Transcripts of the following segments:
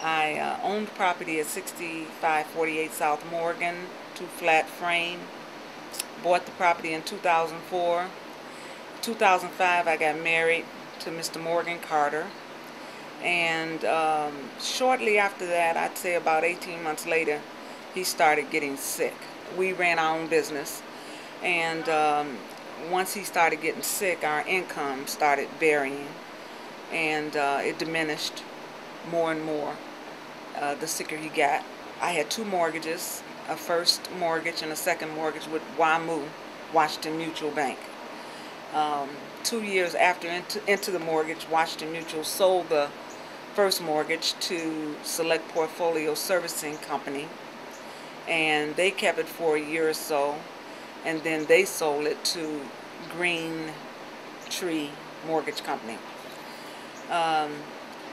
I owned property at 6548 South Morgan, 2-flat frame. Bought the property in 2004. 2005 I got married to Mr. Wanda Carter. And shortly after that, I'd say about 18 months later, he started getting sick. We ran our own business, and once he started getting sick, our income started varying, and it diminished more and more the sicker he got. I had two mortgages, a first mortgage and a second mortgage with Washington Mutual Bank. 2 years after into the mortgage, Washington Mutual sold the first mortgage to Select Portfolio Servicing Company, and they kept it for a year or so, and then they sold it to Green Tree Mortgage Company.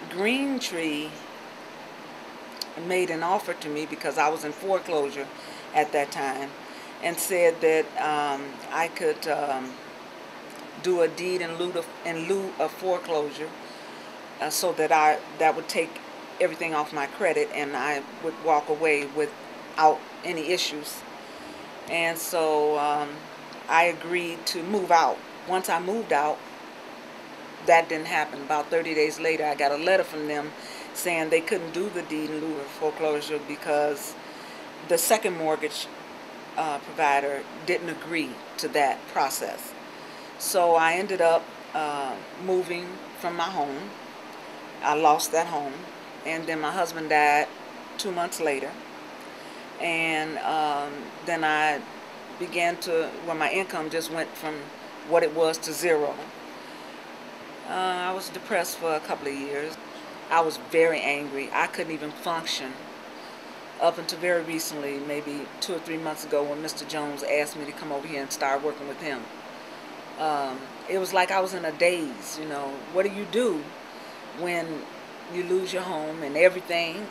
Green Tree made an offer to me because I was in foreclosure at that time, and said that I could do a deed in lieu of foreclosure, so that that would take everything off my credit and I would walk away without any issues. And so I agreed to move out. Once I moved out, that didn't happen. About 30 days later, I got a letter from them saying they couldn't do the deed in lieu of foreclosure because the second mortgage provider didn't agree to that process. So I ended up moving from my home. I lost that home, and then my husband died 2 months later, and then I began to, well, my income just went from what it was to zero. I was depressed for a couple of years. I was very angry. I couldn't even function up until very recently, maybe 2 or 3 months ago, when Mr. Jones asked me to come over here and start working with him. It was like I was in a daze, you know. What do when you lose your home and everything?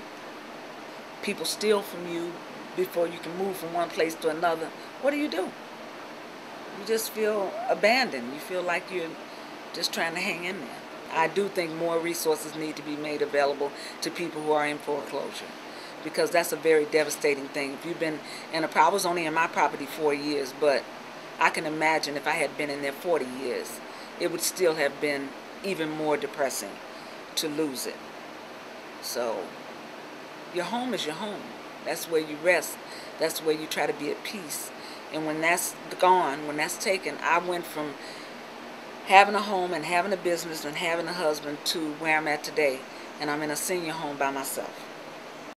People steal from you before you can move from one place to another. What do? You just feel abandoned. You feel like you're just trying to hang in there. I do think more resources need to be made available to people who are in foreclosure, because that's a very devastating thing. If you've been in I was only in my property 4 years, but I can imagine if I had been in there 40 years, it would still have been even more depressing to lose it. So your home is your home. That's where you rest. That's where you try to be at peace. And when that's gone, when that's taken, I went from having a home and having a business and having a husband to where I'm at today, and I'm in a senior home by myself.